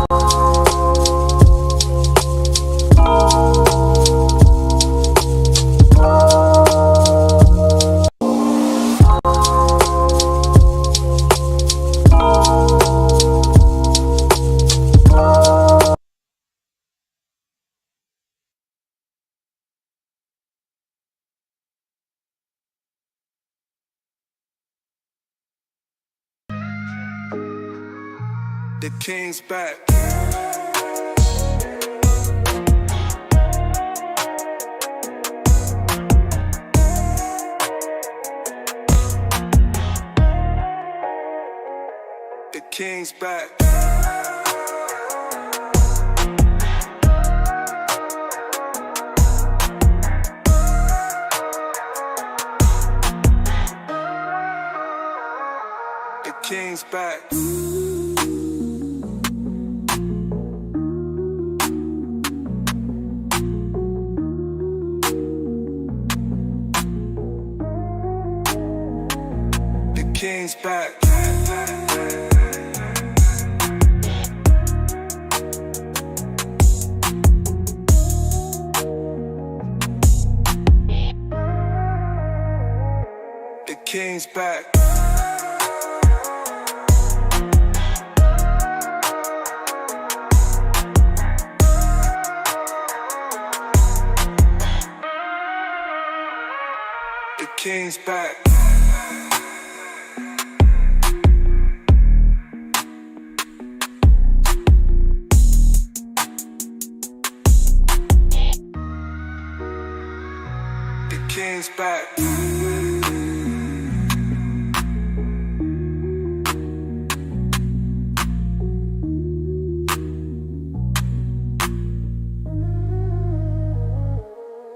The king's back. The king's back. The king's back. The king's back. The king's back. The king's back. The king's back.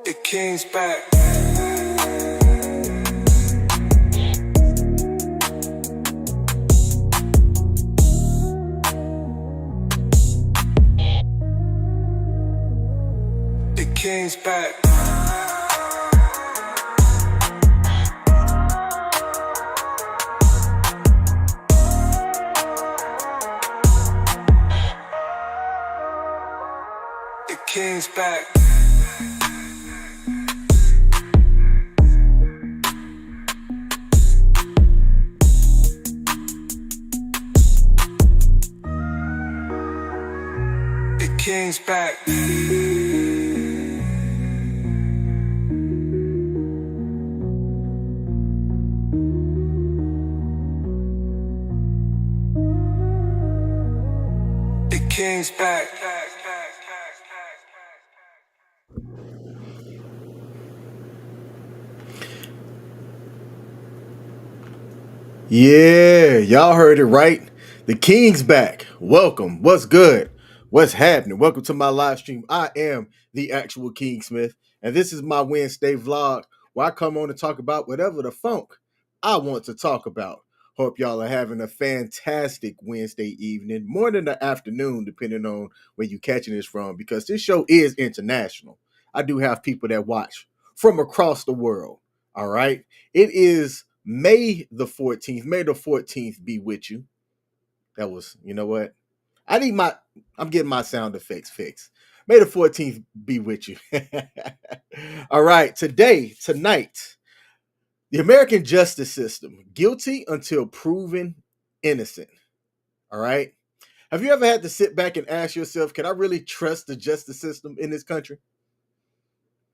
The king's back. The king's back. The king's back. The king's back. The king's back. Yeah, y'all heard it right. The king's back. Welcome. What's good? What's happening? Welcome to my live stream. I am the actual King Smith, and this is my Wednesday vlog where I come on to talk about whatever the funk I want to talk about. Hope y'all are having a fantastic Wednesday evening, morning or afternoon, depending on where you're catching this from, because this show is international. I do have people that watch from across the world. All right. It is May the 14th. May the 14th be with you. That was, you know what? I'm getting my sound effects fixed. May the 14th be with you. All right. Tonight, the American justice system, guilty until proven innocent. All right. Have you ever had to sit back and ask yourself, can I really trust the justice system in this country?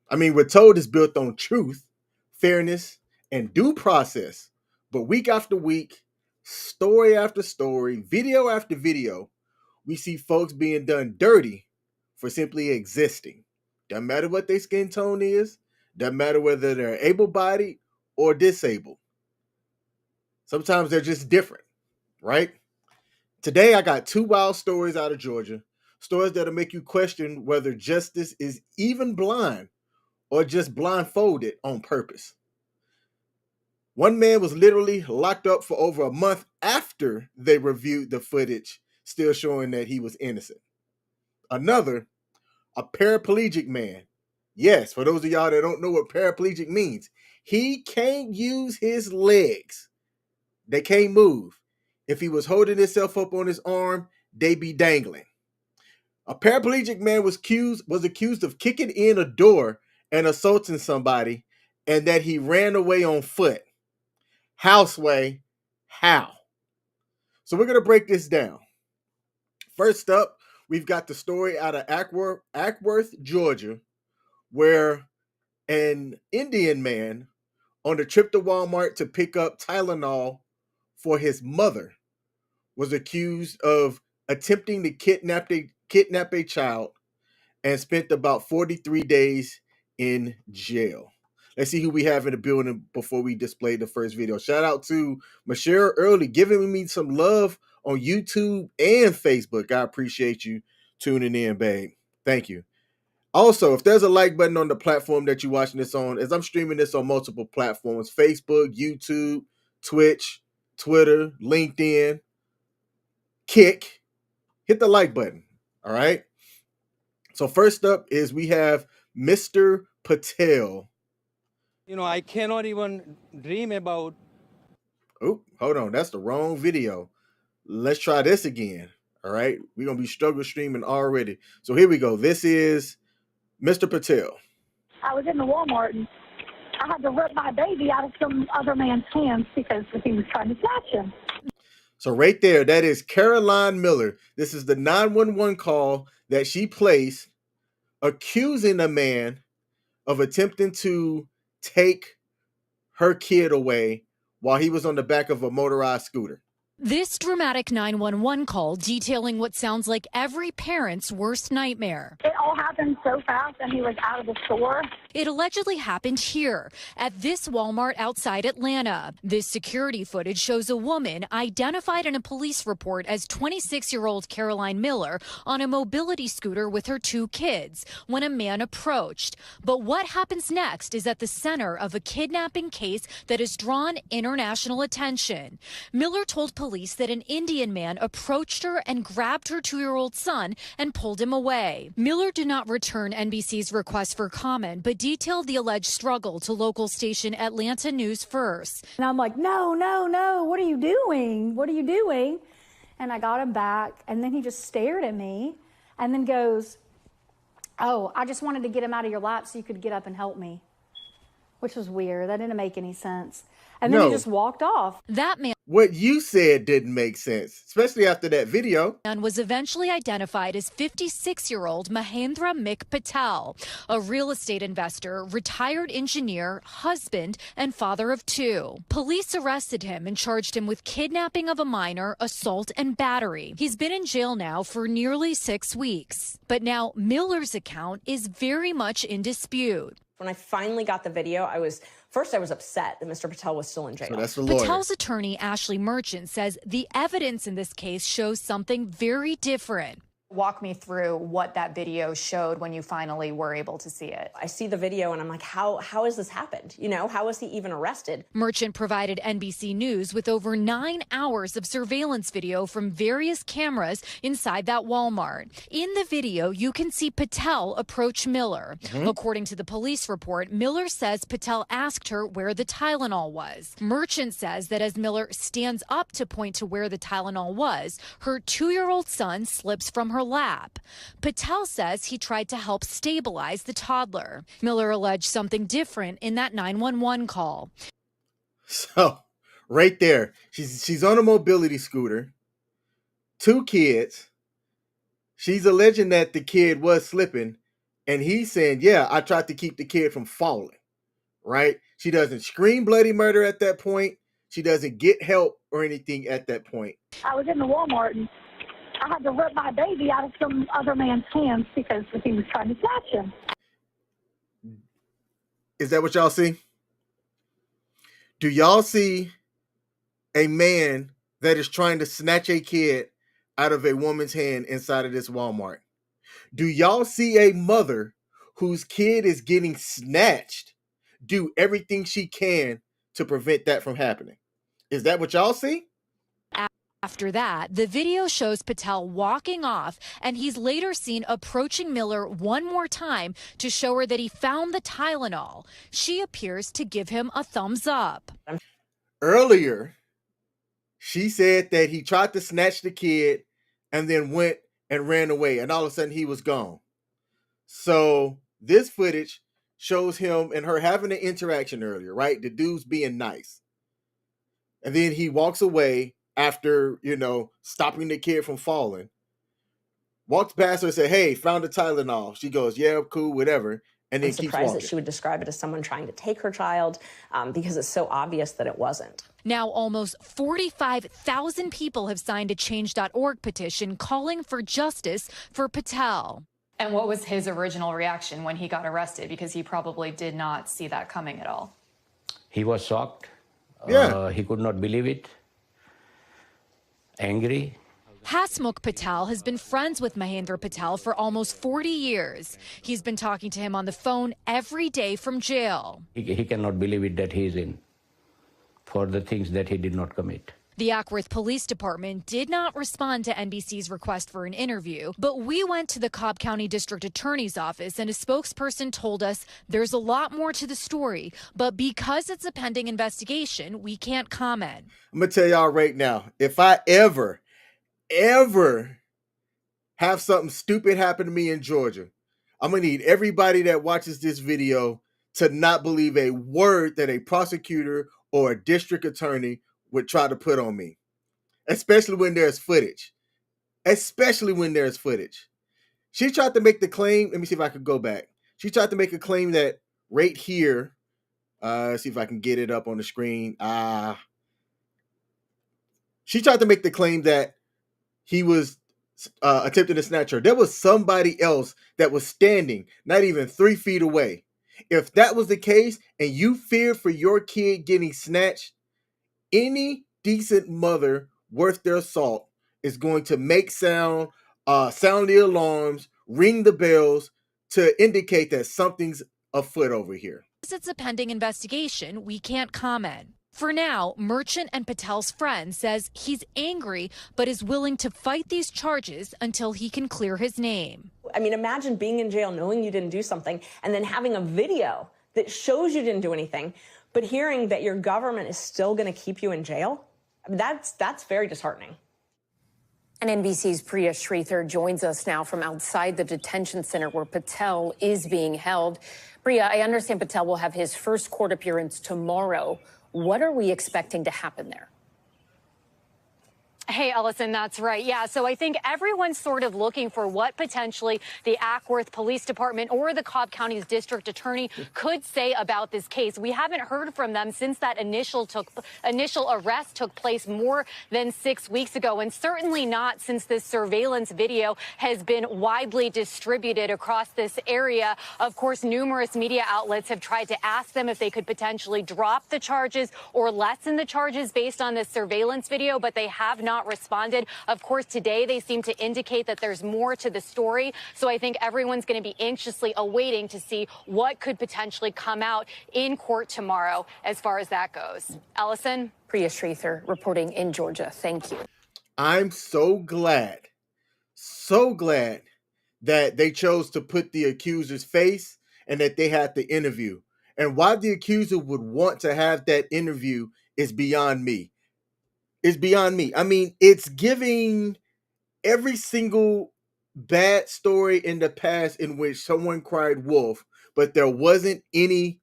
I mean, we're told it's built on truth, fairness, and due process. But week after week, story after story, video after video, we see folks being done dirty for simply existing. Doesn't matter what their skin tone is, doesn't matter whether they're able-bodied or disabled. Sometimes they're just different, right? Today, I got two wild stories out of Georgia, stories that'll make you question whether justice is even blind or just blindfolded on purpose. One man was literally locked up for over a month after they reviewed the footage, still showing that he was innocent. Another, a paraplegic man. Yes, for those of y'all that don't know what paraplegic means, he can't use his legs. They can't move. If he was holding himself up on his arm, they be dangling. A paraplegic man was accused of kicking in a door and assaulting somebody, and that he ran away on foot. Houseway, how? So we're gonna break this down. First up, we've got the story out of Ackworth, Georgia, where an Indian man on a trip to Walmart to pick up Tylenol for his mother was accused of attempting to kidnap a child and spent about 43 days in jail. Let's see who we have in the building before we display the first video. Shout out to Michelle Early giving me some love on YouTube and Facebook. I appreciate you tuning in, babe. Thank you. Also, if there's a like button on the platform that you're watching this on, as I'm streaming this on multiple platforms, Facebook, YouTube, Twitch, Twitter, LinkedIn, Kick, hit the like button. All right. So first up is we have Mr. Patel. I cannot even dream about. Oh, hold on. That's the wrong video. Let's try this again. All right. We're going to be struggle streaming already. So here we go. This is Mr. Patel. I was in the Walmart and I had to rip my baby out of some other man's hands because he was trying to snatch him. So right there, that is Caroline Miller. This is the 911 call that she placed accusing a man of attempting to take her kid away while he was on the back of a motorized scooter. This dramatic 911 call detailing what sounds like every parent's worst nightmare. It all happened so fast and he was out of the store. It allegedly happened here at this Walmart outside Atlanta. This security footage shows a woman identified in a police report as 26-year-old Caroline Miller on a mobility scooter with her 2 kids when a man approached. But what happens next is at the center of a kidnapping case that has drawn international attention. Miller told police that an Indian man approached her and grabbed her 2-year-old son and pulled him away. Miller did not return NBC's request for comment, but detailed the alleged struggle to local station Atlanta News First. And I'm like, no, no, no, what are you doing? What are you doing? And I got him back, and then he just stared at me and then goes, oh, I just wanted to get him out of your lap so you could get up and help me, which was weird. That didn't make any sense. And then he just walked off. That man. What you said didn't make sense, especially after that video. And was eventually identified as 56-year-old Mahendra Patel, a real estate investor, retired engineer, husband, and father of 2. Police arrested him and charged him with kidnapping of a minor, assault, and battery. He's been in jail now for nearly 6 weeks. But now Miller's account is very much in dispute. When I finally got the video, I was upset that Mr. Patel was still in jail. So that's the lawyer. Patel's attorney, Ashley Merchant, says the evidence in this case shows something very different. Walk me through what that video showed when you finally were able to see it. I see the video and I'm like, how has this happened? How was he even arrested? Merchant provided NBC News with over 9 hours of surveillance video from various cameras inside that Walmart. In the video, you can see Patel approach Miller. According to the police report, Miller says Patel asked her where the Tylenol was. Merchant says that as Miller stands up to point to where the Tylenol was, her 2-year-old son slips from her lap. Patel says he tried to help stabilize the toddler. Miller alleged something different in that 911 call. So, right there, she's on a mobility scooter, 2 kids. She's alleging that the kid was slipping, and he's saying, yeah, I tried to keep the kid from falling, right? She doesn't scream bloody murder at that point. She doesn't get help or anything at that point. I was in the Walmart and I had to rip my baby out of some other man's hands because he was trying to snatch him. Is that what y'all see? Do y'all see a man that is trying to snatch a kid out of a woman's hand inside of this Walmart? Do y'all see a mother whose kid is getting snatched do everything she can to prevent that from happening? Is that what y'all see? After that, the video shows Patel walking off, and he's later seen approaching Miller one more time to show her that he found the Tylenol. She appears to give him a thumbs up. Earlier, she said that he tried to snatch the kid and then went and ran away, and all of a sudden he was gone. So this footage shows him and her having an interaction earlier, right? The dude's being nice. And then he walks away after, stopping the kid from falling. Walks past her and said, "Hey, found the Tylenol." She goes, "Yeah, cool, whatever." And then I'm keeps surprised walking. that she would describe it as someone trying to take her child because it's so obvious that it wasn't. Now, almost 45,000 people have signed a Change.org petition calling for justice for Patel. And what was his original reaction when he got arrested? Because he probably did not see that coming at all. He was shocked. Yeah. He could not believe it. Angry. Hasmukh Patel has been friends with Mahendra Patel for almost 40 years. He's been talking to him on the phone every day from jail. He cannot believe it that he is in for the things that he did not commit. The Acworth Police Department did not respond to NBC's request for an interview, but we went to the Cobb County District Attorney's office and a spokesperson told us there's a lot more to the story, but because it's a pending investigation, we can't comment. I'm going to tell y'all right now, if I ever have something stupid happen to me in Georgia, I'm going to need everybody that watches this video to not believe a word that a prosecutor or a district attorney would try to put on me, especially when there's footage. She tried to make the claim. Let me see if I could go back. She tried to make a claim that right here, see if I can get it up on the screen. She tried to make the claim that he was attempting to snatch her. There was somebody else that was standing not even 3 feet away. If that was the case and you feared for your kid getting snatched, any decent mother worth their salt is going to make sound the alarms, ring the bells to indicate that something's afoot over here. Since it's a pending investigation, we can't comment. For now, Merchant and Patel's friend says he's angry but is willing to fight these charges until he can clear his name. I mean, imagine being in jail knowing you didn't do something and then having a video that shows you didn't do anything, but hearing that your government is still going to keep you in jail. That's very disheartening. And NBC's Priya Sridhar joins us now from outside the detention center where Patel is being held. Priya, I understand Patel will have his first court appearance tomorrow. What are we expecting to happen there? Hey, Ellison, that's right. Yeah, so I think everyone's sort of looking for what potentially the Acworth Police Department or the Cobb County's district attorney could say about this case. We haven't heard from them since that initial arrest took place more than 6 weeks ago, and certainly not since this surveillance video has been widely distributed across this area. Of course, numerous media outlets have tried to ask them if they could potentially drop the charges or lessen the charges based on this surveillance video, but they have not responded. Of course, today they seem to indicate that there's more to the story. So I think everyone's going to be anxiously awaiting to see what could potentially come out in court tomorrow as far as that goes. Ellison? Priya Sridhar reporting in Georgia. Thank you. I'm so glad that they chose to put the accuser's face and that they had the interview. And why the accuser would want to have that interview is beyond me. I mean, it's giving every single bad story in the past in which someone cried wolf, but there wasn't any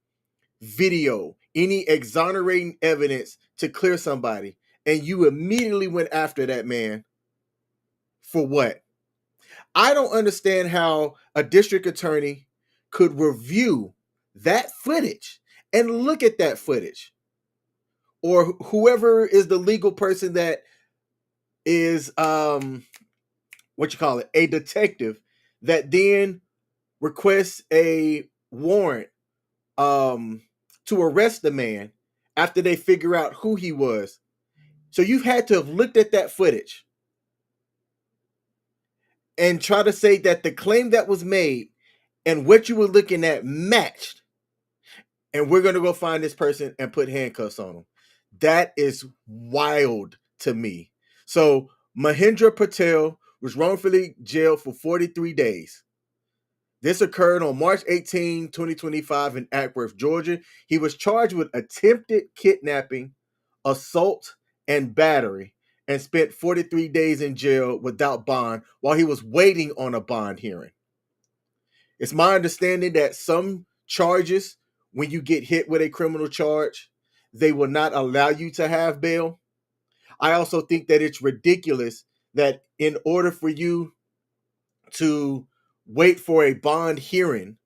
video, any exonerating evidence to clear somebody. And you immediately went after that man. For what? I don't understand how a district attorney could review that footage and look at that footage. Or whoever is the legal person that is, a detective that then requests a warrant to arrest the man after they figure out who he was. So you've had to have looked at that footage and try to say that the claim that was made and what you were looking at matched. And we're going to go find this person and put handcuffs on him. That is wild to me. So Mahendra Patel was wrongfully jailed for 43 days. This occurred on March 18, 2025 in Acworth, Georgia. He was charged with attempted kidnapping, assault, and battery. and spent 43 days in jail without bond while he was waiting on a bond hearing. It's my understanding that some charges, when you get hit with a criminal charge, they will not allow you to have bail. I also think that it's ridiculous that in order for you to wait for a bond hearing,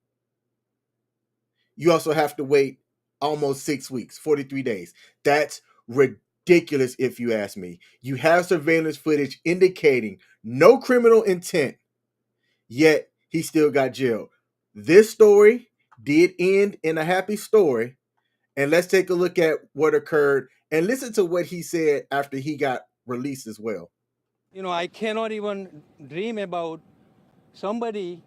you also have to wait almost 6 weeks, 43 days. That's ridiculous if you ask me. You have surveillance footage indicating no criminal intent, yet he still got jailed. This story did end in a happy story, and let's take a look at what occurred and listen to what he said after he got released as well. You know, I cannot even dream about somebody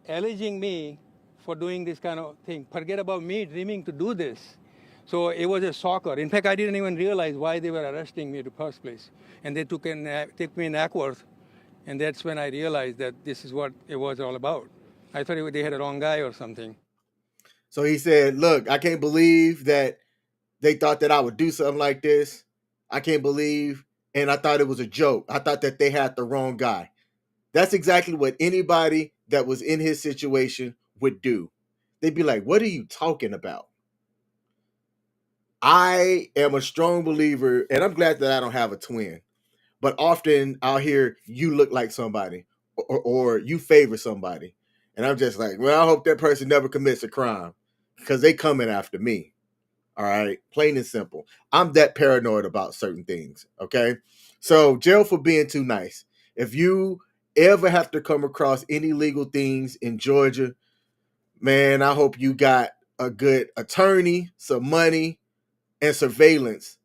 alleging me for doing this kind of thing. Forget about me dreaming to do this. So it was a shocker. In fact, I didn't even realize why they were arresting me in the first place. And they took me in Ackworth, and that's when I realized that this is what it was all about. I thought they had a wrong guy or something. So he said, look, I can't believe that they thought that I would do something like this. I can't believe, and I thought it was a joke. I thought that they had the wrong guy. That's exactly what anybody that was in his situation would do. They'd be like, what are you talking about? I am a strong believer, and I'm glad that I don't have a twin, but often I'll hear you look like somebody or you favor somebody. And I'm just like, well, I hope that person never commits a crime because they coming after me. All right. Plain and simple. I'm that paranoid about certain things. Okay. So jail for being too nice. If you ever have to come across any legal things in Georgia, man, I hope you got a good attorney, some money, and surveillance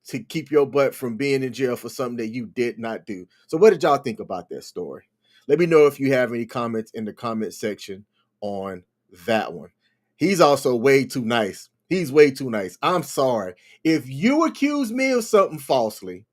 to keep your butt from being in jail for something that you did not do. So what did y'all think about that story? Let me know if you have any comments in the comment section on that one. He's also way too nice. He's way too nice. I'm sorry. If you accuse me of something falsely,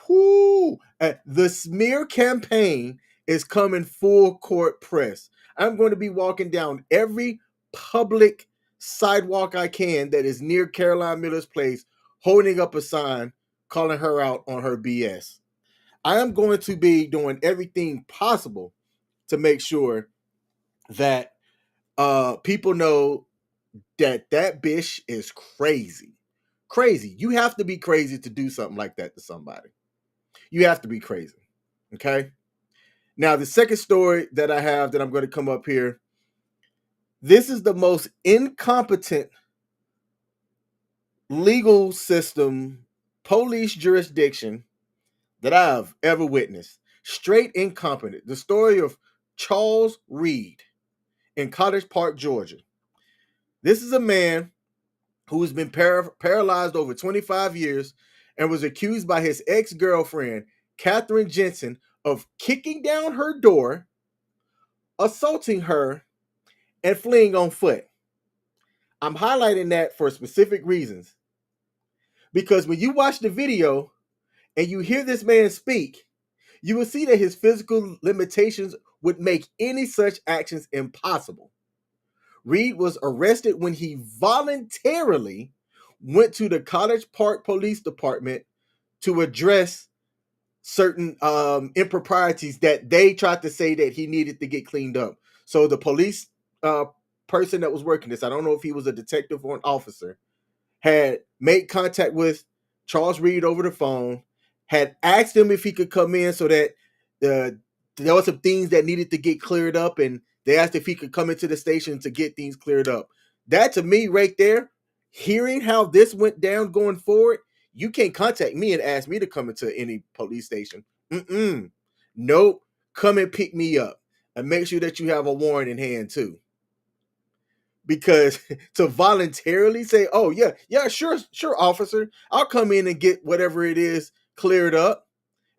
the smear campaign is coming full court press. I'm going to be walking down every public sidewalk I can that is near Caroline Miller's place, holding up a sign calling her out on her BS. I am going to be doing everything possible to make sure that people know that bitch is crazy. Crazy. You have to be crazy to do something like that to somebody. You have to be crazy. Okay? Now, the second story that I have that I'm going to come up here, this is the most incompetent legal system, police jurisdiction that I've ever witnessed. Straight incompetent. The story of Charles Reed in Cottage Park, Georgia. This is a man who has been paralyzed over 25 years and was accused by his ex-girlfriend, Catherine Jensen, of kicking down her door, assaulting her, and fleeing on foot. I'm highlighting that for specific reasons. Because when you watch the video and you hear this man speak, you will see that his physical limitations would make any such actions impossible. Reed was arrested when he voluntarily went to the Cottage Park Police Department to address certain improprieties that they tried to say that he needed to get cleaned up. So the police person that was working this, I don't know if he was a detective or an officer, had made contact with Charles Reed over the phone, had asked him if he could come in so that there were some things that needed to get cleared up, and they asked if he could come into the station to get things cleared up. That, to me, right there, hearing how this went down going forward, you can't contact me and ask me to come into any police station. Nope. Come and pick me up and make sure that you have a warrant in hand too. Because to voluntarily say, oh, yeah, sure, officer, I'll come in and get whatever it is cleared up.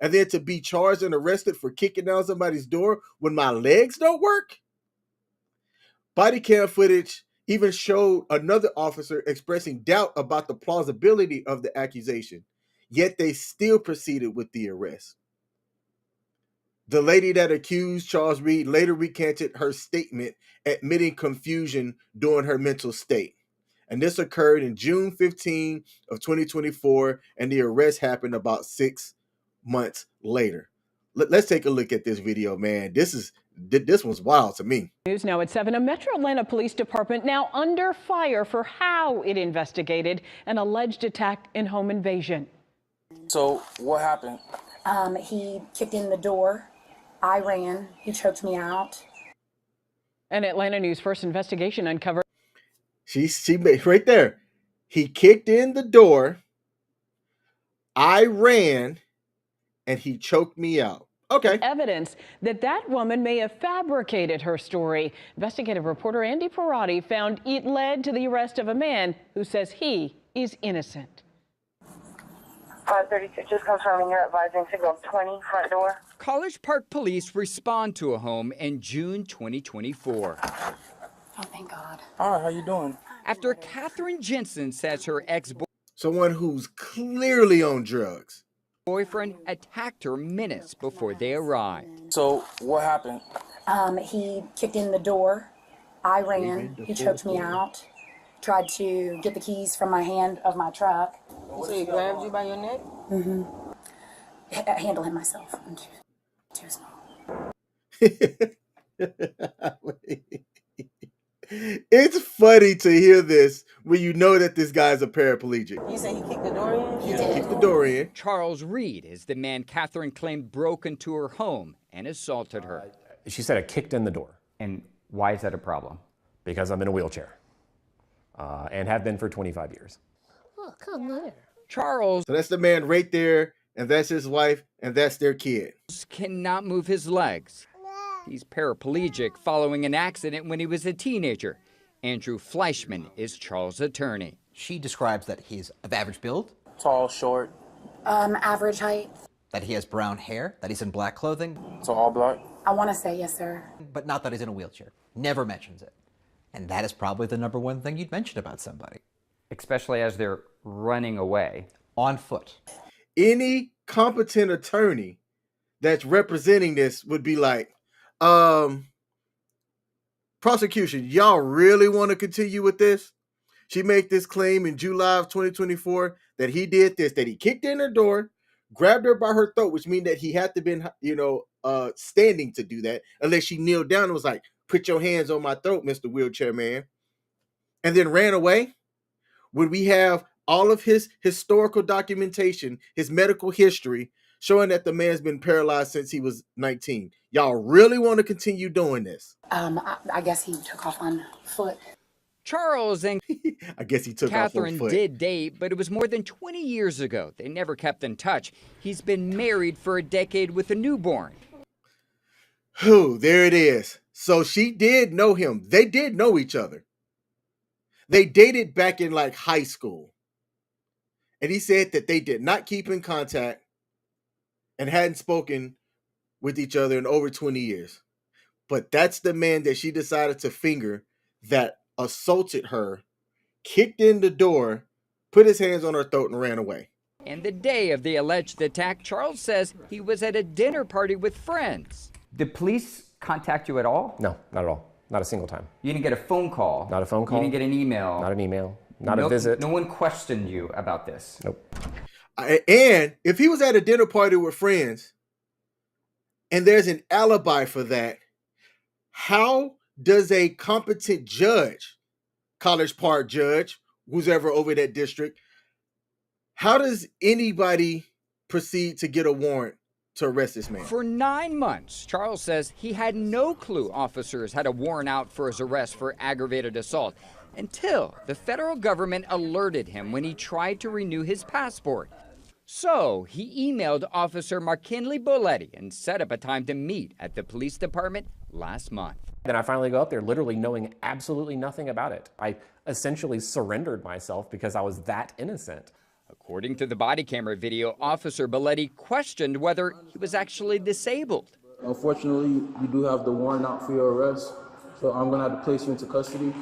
And then to be charged and arrested for kicking down somebody's door when my legs don't work. Body cam footage even showed another officer expressing doubt about the plausibility of the accusation, yet they still proceeded with the arrest. The lady that accused Charles Reed later recanted her statement, admitting confusion during her mental state. And this occurred in June 15 of 2024, and the arrest happened about 6 months later. Let's take a look at this video, man. This one's wild to me. News now at 7. A Metro Atlanta Police Department now under fire for how it investigated an alleged attack and home invasion. So what happened? He kicked in the door. I ran. He choked me out. An Atlanta News First investigation uncovered. She right there. He kicked in the door. I ran, and he choked me out. Okay. Evidence that woman may have fabricated her story. Investigative reporter Andy Parati found it led to the arrest of a man who says he is innocent. 532, just confirming you're advising signal 20, front door. College Park police respond to a home in June 2024. Oh, thank God. All right, how you doing? After Catherine Jensen says her someone who's clearly on drugs. Boyfriend attacked her minutes before they arrived. So what happened? He kicked in the door. I ran. He choked me out. Tried to get the keys from my hand of my truck. So he grabbed you by your neck? Mm-hmm. Handle him myself. I'm too small. It's funny to hear this when you know that this guy's a paraplegic. You say he kicked the door in? He kicked the door in. Charles Reed is the man Catherine claimed broke into her home and assaulted her. She said I kicked in the door. And why is that a problem? Because I'm in a wheelchair and have been for 25 years. Oh, come there. Charles. So that's the man right there, and that's his wife, and that's their kid. Cannot move his legs. He's paraplegic following an accident when he was a teenager. Andrew Fleischman is Charles' attorney. She describes that he's of average build. Tall, short. Average height. That he has brown hair, that he's in black clothing. So all black? I want to say yes, sir. But not that he's in a wheelchair. Never mentions it. And that is probably the number one thing you'd mention about somebody. Especially as they're running away. On foot. Any competent attorney that's representing this would be like, prosecution, y'all really want to continue with this? She made this claim in July of 2024 that he did this, that he kicked in her door, grabbed her by her throat, which means that he had to been, standing to do that, unless she kneeled down and was like, put your hands on my throat, Mr. Wheelchair Man, and then ran away. When we have all of his historical documentation, his medical history, showing that the man's been paralyzed since he was 19. Y'all really want to continue doing this? I guess he took off on foot. Charles and I guess he took Catherine off on foot. Did date, but it was more than 20 years ago. They never kept in touch. He's been married for a decade with a newborn. There it is. So she did know him. They did know each other. They dated back in like high school. And he said that they did not keep in contact and hadn't spoken with each other in over 20 years. But that's the man that she decided to finger that assaulted her, kicked in the door, put his hands on her throat, and ran away. And the day of the alleged attack, Charles says he was at a dinner party with friends. Did police contact you at all? No, not at all. Not a single time. You didn't get a phone call? Not a phone call. You didn't get an email? Not an email. Not a visit. No one questioned you about this? Nope. And if he was at a dinner party with friends and there's an alibi for that, how does a competent judge, College Park judge, who's ever over that district, how does anybody proceed to get a warrant to arrest this man? For 9 months, Charles says he had no clue officers had a warrant out for his arrest for aggravated assault until the federal government alerted him when he tried to renew his passport. So he emailed Officer McKinley Boletti and set up a time to meet at the police department last month. Then I finally go up there literally knowing absolutely nothing about it. I essentially surrendered myself because I was that innocent. According to the body camera video, Officer Boletti questioned whether he was actually disabled. Unfortunately, you do have the warrant out for your arrest, so I'm going to have to place you into custody.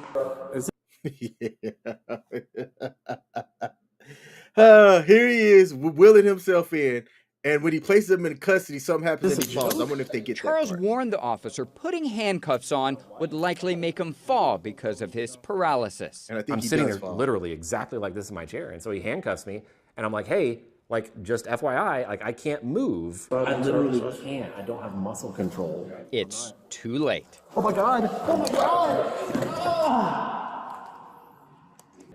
Here he is, wheeling himself in, And when he places him in custody, something happens and he falls. I wonder if they get Charles that part. warned the officer putting handcuffs on would likely make him fall because of his paralysis. And I think I'm sitting there literally exactly like this in my chair. And so he handcuffs me and I'm like, hey, like just FYI, like I can't move. I literally can't. I don't have muscle control. It's too late. Oh my God. Oh my God. Oh.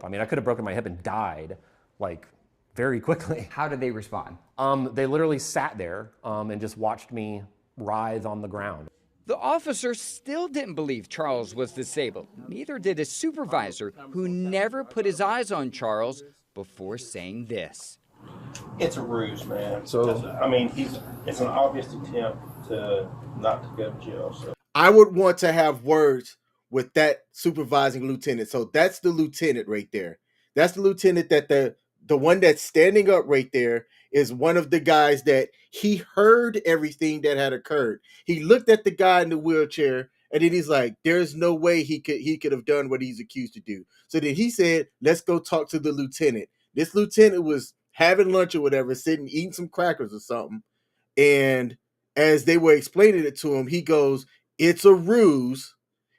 I mean, I could have broken my hip and died like very quickly. How did they respond? They literally sat there and just watched me writhe on the ground. The officer still didn't believe Charles was disabled. Neither did his supervisor, who never put his eyes on Charles before saying this. It's a ruse, man. So, I mean, it's an obvious attempt to not to go to jail. So I would want to have words with that supervising lieutenant. So that's the lieutenant right there. That's the lieutenant that the one that's standing up right there is one of the guys that he heard everything that had occurred. He looked at the guy in the wheelchair and then he's like, there's no way he could have done what he's accused to do. So then he said, let's go talk to the lieutenant. This lieutenant was having lunch or whatever, sitting, eating some crackers or something. And as they were explaining it to him, he goes, it's a ruse.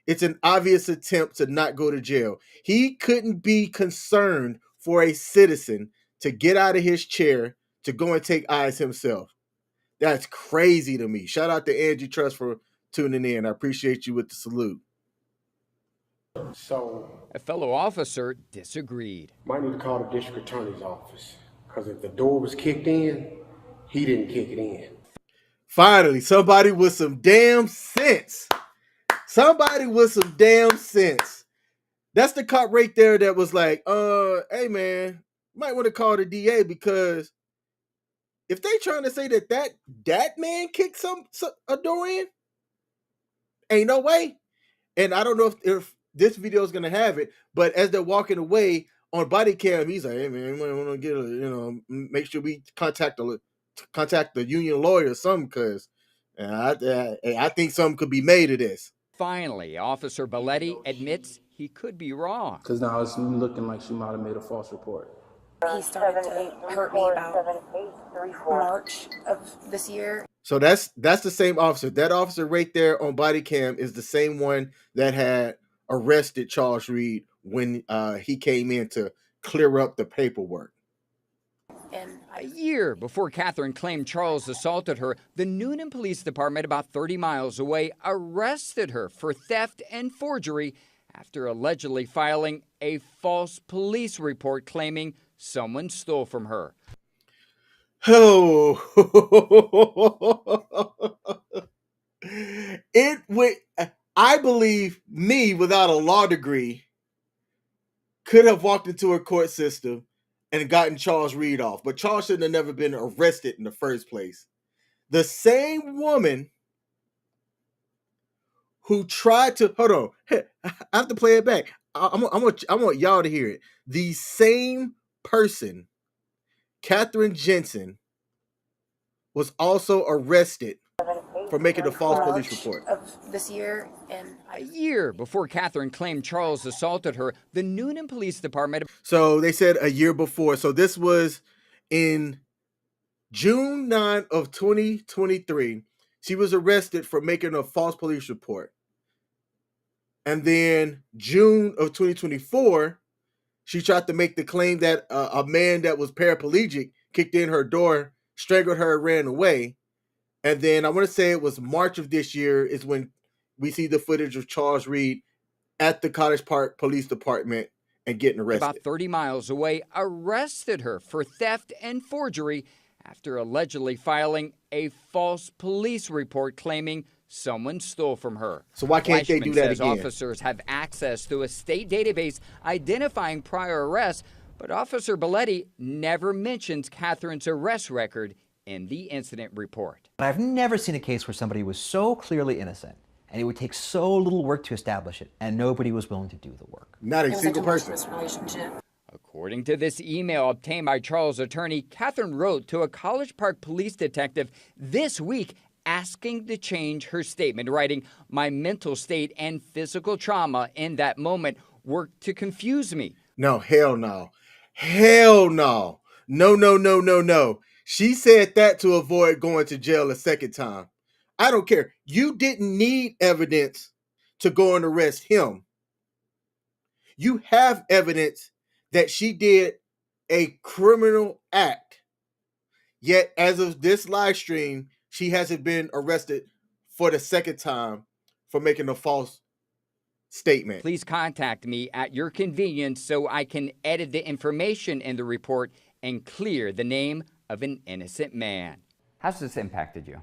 It's an obvious attempt to not go to jail. He couldn't be concerned for a citizen to get out of his chair to go and take eyes himself. That's crazy to me. Shout out to Angie Trust for tuning in. I appreciate you with the salute. So a fellow officer disagreed. Might need to call the district attorney's office, because if the door was kicked in, he didn't kick it in. Finally, somebody with some damn sense. Somebody with some damn sense. That's the cop right there that was like, hey man, might want to call the DA, because if they trying to say that man kicked a door in, ain't no way. And I don't know if this video is gonna have it, but as they're walking away on body cam, he's like, hey man, you might want to get make sure we contact the union lawyer or something, because I think something could be made of this. Finally, Officer Belletti admits he could be wrong. Because now it's looking like she might have made a false report. He started to hurt me about March of this year. So that's the same officer. That officer right there on body cam is the same one that had arrested Charles Reed when he came in to clear up the paperwork. A year before Catherine claimed Charles assaulted her, the Noonan Police Department, about 30 miles away, arrested her for theft and forgery after allegedly filing a false police report claiming someone stole from her. Oh, I believe me without a law degree could have walked into a court system and gotten Charles Reed off, but Charles shouldn't have never been arrested in the first place. The same woman who tried to, hold on, I have to play it back. I want y'all to hear it. The same person, Catherine Jensen, was also arrested for making a false police report. Of this year, and a year before Catherine claimed Charles assaulted her, the Noonan Police Department. So they said a year before. So this was in June 9 of 2023. She was arrested for making a false police report. And then June of 2024, she tried to make the claim that a man that was paraplegic kicked in her door, strangled her, and ran away. And then I want to say it was March of this year is when we see the footage of Charles Reed at the College Park Police Department and getting arrested. About 30 miles away, arrested her for theft and forgery after allegedly filing a false police report claiming someone stole from her. So why can't they do that says again? Officers have access to a state database identifying prior arrests, but Officer Belletti never mentions Catherine's arrest record in the incident report. But I've never seen a case where somebody was so clearly innocent and it would take so little work to establish it and nobody was willing to do the work. Not a single person. According to this email obtained by Charles' attorney, Catherine wrote to a College Park police detective this week asking to change her statement, writing, "My mental state and physical trauma in that moment worked to confuse me." No, hell no. Hell no. No, no, no, no, no. She said that to avoid going to jail a second time. I don't care. You didn't need evidence to go and arrest him. You have evidence that she did a criminal act. Yet, as of this live stream, she hasn't been arrested for the second time for making a false statement. Please contact me at your convenience so I can edit the information in the report and clear the name of an innocent man. How's this impacted you?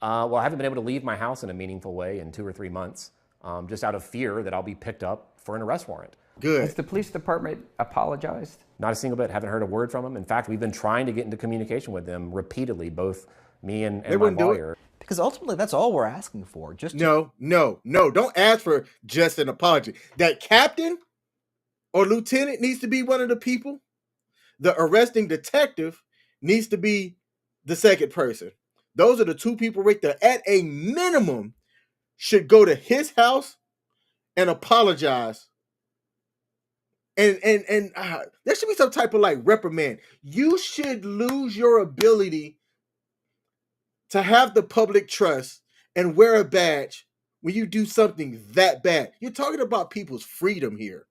Well, I haven't been able to leave my house in a meaningful way in 2 or 3 months, just out of fear that I'll be picked up for an arrest warrant. Good. Has the police department apologized? Not a single bit. Haven't heard a word from them. In fact, we've been trying to get into communication with them repeatedly, both me and my lawyer. Because ultimately, that's all we're asking for. Just No. Don't ask for just an apology. That captain or lieutenant needs to be one of the people. The arresting detective needs to be the second person. Those are the two people right there. At a minimum, should go to his house and apologize. And there should be some type of like reprimand. You should lose your ability to have the public trust and wear a badge when you do something that bad. You're talking about people's freedom here.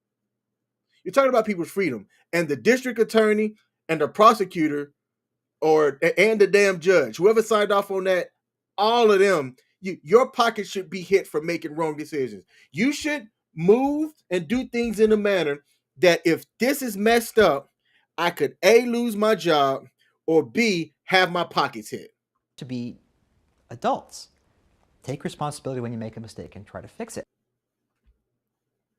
You're talking about people's freedom. And the district attorney and the prosecutor and the damn judge, whoever signed off on that, all of them, your pocket should be hit for making wrong decisions. You should move and do things in a manner that if this is messed up, I could A, lose my job, or B, have my pockets hit. to be adults. Take responsibility when you make a mistake and try to fix it.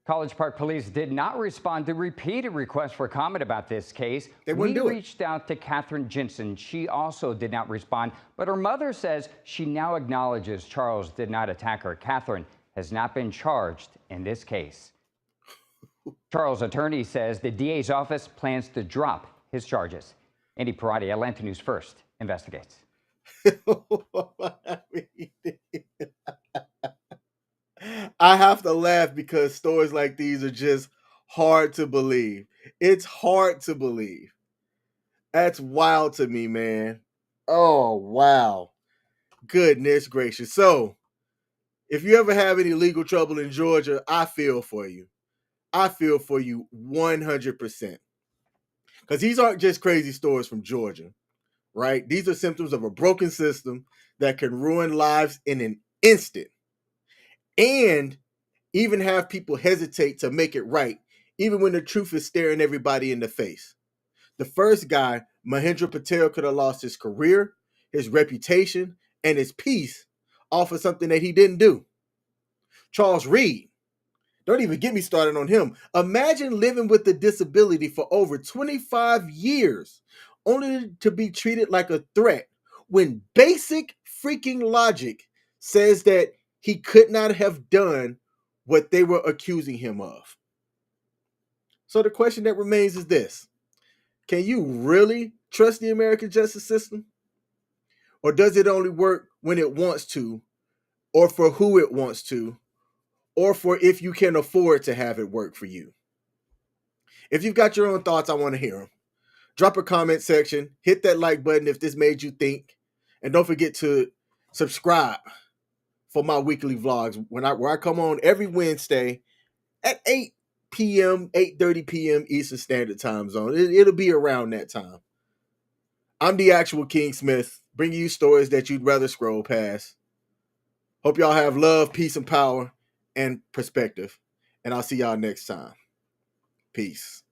College Park police did not respond to repeated requests for comment about this case. They wouldn't do it. We reached out to Catherine Jensen. She also did not respond, but her mother says she now acknowledges Charles did not attack her. Catherine has not been charged in this case. Charles' attorney says the DA's office plans to drop his charges. Andy Parati, Atlanta News First, investigates. I have to laugh because stories like these are just hard to believe. It's hard to believe. That's wild to me, man. Oh, wow. Goodness gracious. So, if you ever have any legal trouble in Georgia, I feel for you. I feel for you 100%. Because these aren't just crazy stories from Georgia, right? These are symptoms of a broken system that can ruin lives in an instant. And even have people hesitate to make it right, even when the truth is staring everybody in the face. The first guy, Mahendra Patel, could have lost his career, his reputation, and his peace off of something that he didn't do. Charles Reed, don't even get me started on him. Imagine living with a disability for over 25 years, only to be treated like a threat when basic freaking logic says that he could not have done what they were accusing him of. So the question that remains is this: can you really trust the American justice system? Or does it only work when it wants to, or for who it wants to, or for if you can afford to have it work for you? If you've got your own thoughts, I want to hear them. Drop a comment section, hit that like button if this made you think, and don't forget to subscribe for my weekly vlogs where I come on every Wednesday at 8 p.m., 8:30 p.m. Eastern Standard Time Zone. It'll be around that time. I'm the actual King Smith, bringing you stories that you'd rather scroll past. Hope y'all have love, peace, and power, and perspective. And I'll see y'all next time. Peace.